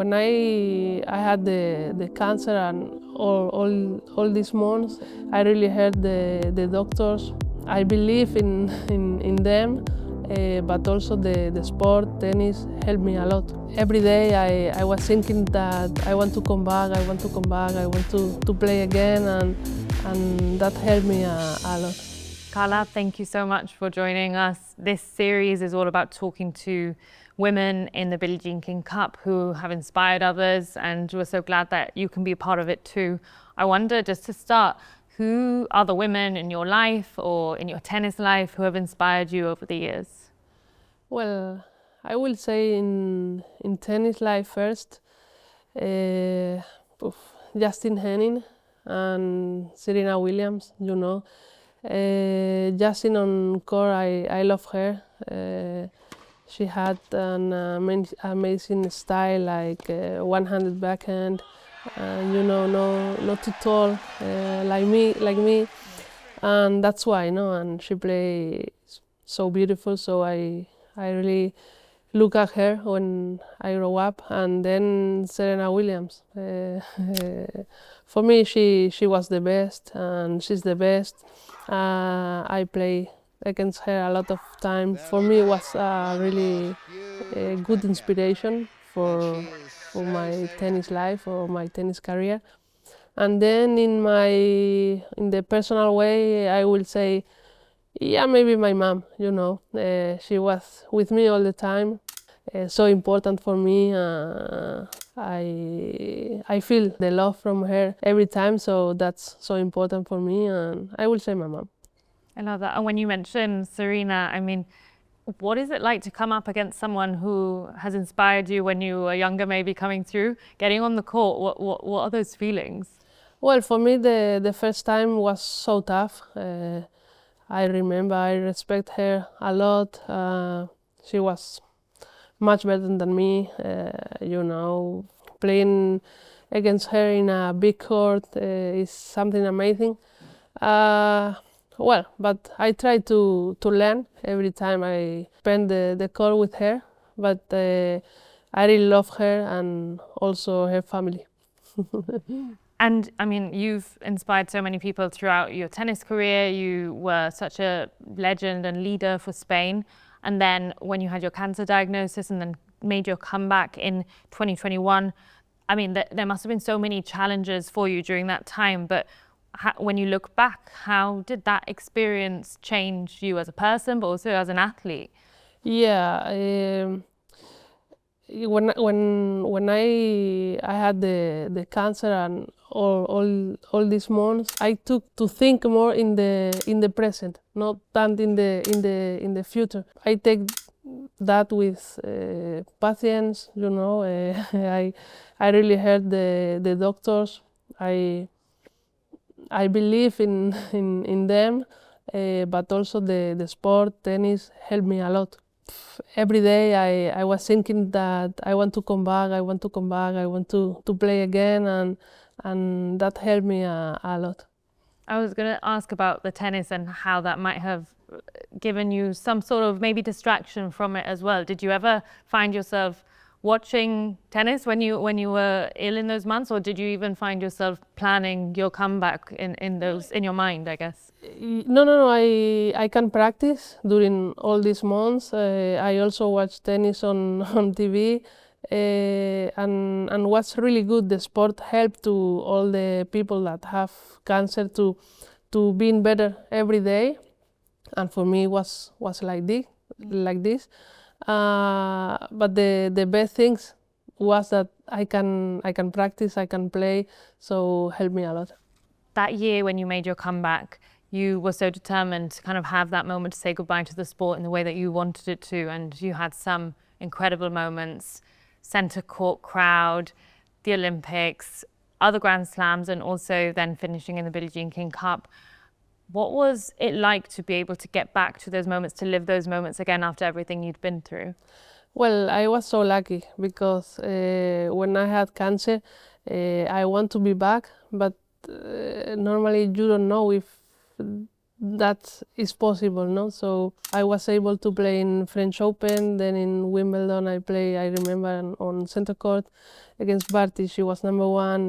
when I had the cancer and all these months, I really heard the doctors. I believe in them, but also the sport, tennis, helped me a lot. Every day I was thinking that I want to come back, I want to come back, I want to play again, and that helped me a lot. Carla, thank you so much for joining us. This series is all about talking to women in the BJK Cup who have inspired others, and we're so glad that you can be a part of it too. I wonder, just to start, who are the women in your life or in your tennis life who have inspired you over the years? Well, I will say in tennis life first, Justin Henning and Serena Williams, you know. Justin on court, I love her. She had an amazing style, like one-handed backhand, you know, not too tall, like me, and that's why, and she plays so beautiful, so I really look at her when I grow up. And then Serena Williams. For me, she was the best, and she's the best. I play against her a lot of time. For me, it was really a good inspiration for my tennis life or my tennis career. And then in the personal way, I will say, yeah, maybe my mom, you know. She was with me all the time, so important for me. I feel the love from her every time, so that's so important for me, and I will say my mom. I love that. And when you mentioned Serena, I mean, what is it like to come up against someone who has inspired you when you were younger, maybe coming through, getting on the court? What are those feelings? Well, for me, the first time was so tough. I remember I respect her a lot. She was much better than me, you know. Playing against her in a big court is something amazing. Well, but I try to learn every time I spend the court with her, but I really love her and also her family. And I mean, you've inspired so many people throughout your tennis career. You were such a legend and leader for Spain. And then when you had your cancer diagnosis and then made your comeback in 2021, I mean, there must have been so many challenges for you during that time. But when you look back, how did that experience change you as a person, but also as an athlete? Yeah. When I had the cancer and all these months, I took to think more in the present, not than in the future. I take that with patience, you know. I really heard the doctors. I believe in them, but also the sport, tennis, helped me a lot. Every day I was thinking that I want to come back, I want to come back, I want to play again, and that helped me a lot. I was going to ask about the tennis and how that might have given you some sort of maybe distraction from it as well. Did you ever find yourself watching tennis when you were ill in those months, or did you even find yourself planning your comeback in your mind, I guess? No. I can practice during all these months. I also watch tennis on TV, and what's really good, the sport helped to all the people that have cancer to being better every day, and for me was like this. But the best things was that I can practice, I can play, so helped me a lot. That year when you made your comeback, you were so determined to kind of have that moment to say goodbye to the sport in the way that you wanted it to, and you had some incredible moments, centre court crowd, the Olympics, other Grand Slams, and also then finishing in the Billie Jean King Cup. What was it like to be able to get back to those moments, to live those moments again after everything you'd been through? Well, I was so lucky because when I had cancer, I want to be back, but normally you don't know if that is possible, no? So I was able to play in French Open, then in Wimbledon I remember on center court against Barty, she was number one.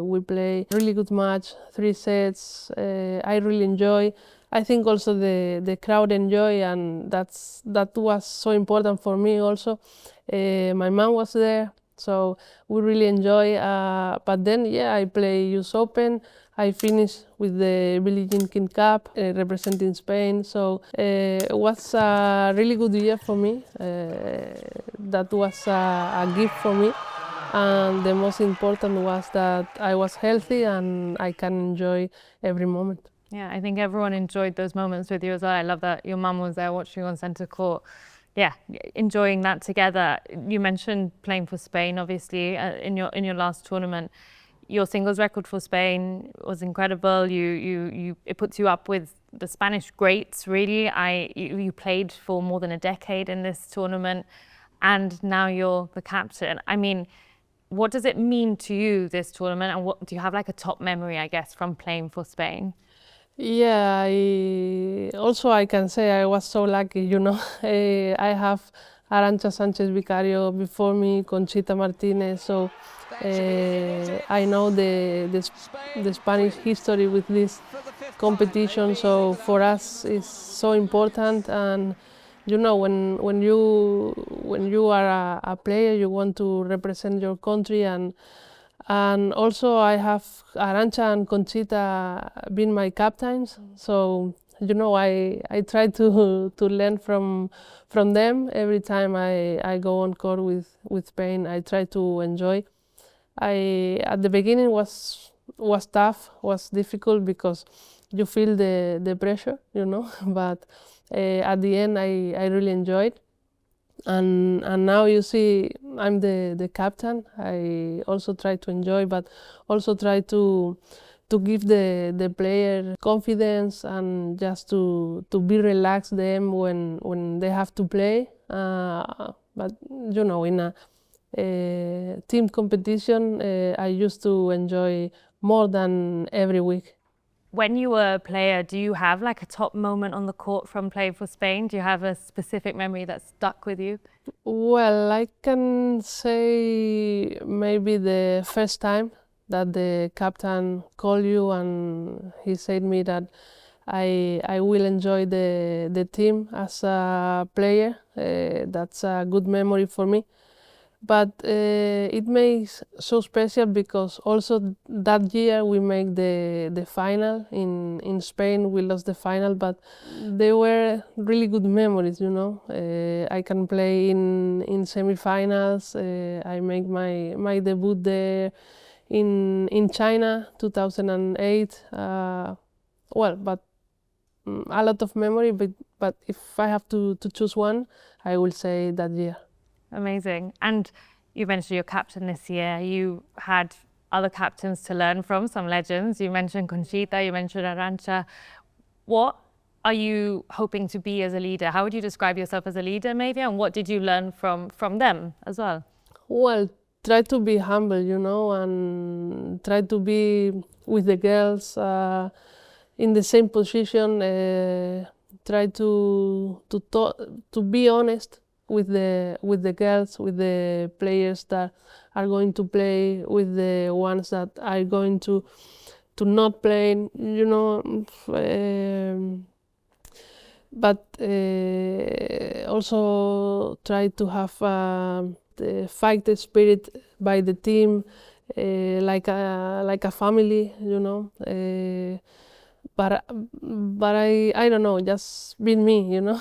We play really good match, 3 sets. I really enjoy. I think also the crowd enjoy, and that was so important for me also. My mom was there, so we really enjoy. But then, yeah, I play US Open. I finished with the BJK Cup, representing Spain. So it was a really good year for me. That was a gift for me. And the most important was that I was healthy and I can enjoy every moment. Yeah, I think everyone enjoyed those moments with you as well. I love that your mum was there watching you on centre court. Yeah, enjoying that together. You mentioned playing for Spain, obviously, in your last tournament. Your singles record for Spain was incredible. It puts you up with the Spanish greats, really. You played for more than a decade in this tournament, and now you're the captain. I mean, what does it mean to you, this tournament, and what do you have like a top memory, I guess, from playing for Spain? Yeah, I can say I was so lucky, you know. I have Arantxa Sánchez Vicario before me, Conchita Martinez, so I know the Spanish history with this competition, so for us it's so important. And you know, when you are a player, you want to represent your country, and also I have Arantxa and Conchita been my captains, so you know I try to learn from them every time I go on court with Spain. I try to enjoy. At the beginning was tough, was difficult because you feel the pressure, you know, but at the end I really enjoyed. And now you see I'm the captain. I also try to enjoy, but also try to give the player confidence and just to be relaxed them when they have to play. But you know, in a team competition, I used to enjoy more than every week. When you were a player, do you have like a top moment on the court from playing for Spain? Do you have a specific memory that stuck with you? Well, I can say maybe the first time that the captain called you and he said me that I will enjoy the team as a player. That's a good memory for me. But it makes so special because also that year we make the final in Spain. We lost the final, but they were really good memories, you know. I can play in semifinals. I make my debut there in China 2008. Well, but a lot of memory, but if I have to choose one, I will say that year. Amazing. And you mentioned your captain this year. You had other captains to learn from, some legends. You mentioned Conchita, you mentioned Arantxa. What are you hoping to be as a leader? How would you describe yourself as a leader, maybe? And what did you learn from them as well? Well, try to be humble, you know, and try to be with the girls in the same position. Try to be honest with the girls, with the players that are going to play, with the ones that are going to not play, you know. But also try to have the fight spirit by the team, like a family, you know. But I don't know, just being me, you know.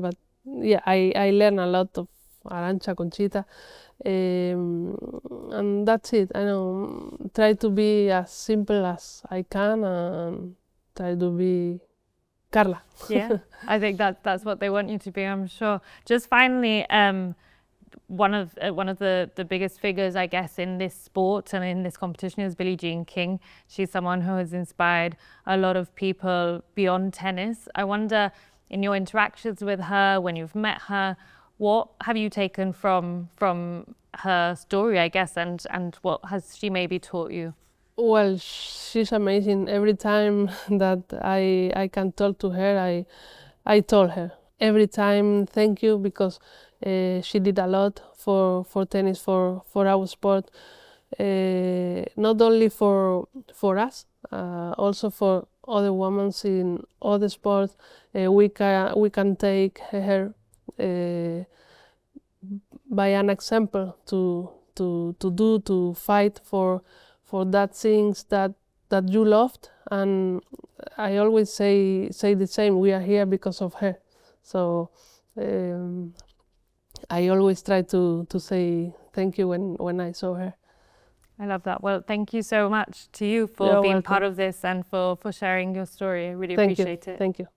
But yeah, I learn a lot of Arantxa, Conchita, and that's it. I know, try to be as simple as I can and try to be Carla. Yeah, I think that's what they want you to be, I'm sure. Just finally, one of the biggest figures, I guess, in this sport and in this competition is Billie Jean King. She's someone who has inspired a lot of people beyond tennis. I wonder, in your interactions with her, when you've met her, what have you taken from her story, I guess, and what has she maybe taught you? Well, she's amazing. Every time that I can talk to her, I told her every time thank you, because she did a lot for tennis, for our sport, not only for us, also for other women in other sports. We can take her by an example to fight for that things that you loved. And I always say the same. We are here because of her. So I always try to say thank you when I saw her. I love that. Well, thank you so much to you for You're being welcome. part of this and for sharing your story. I really Thank you. appreciate it. Thank you.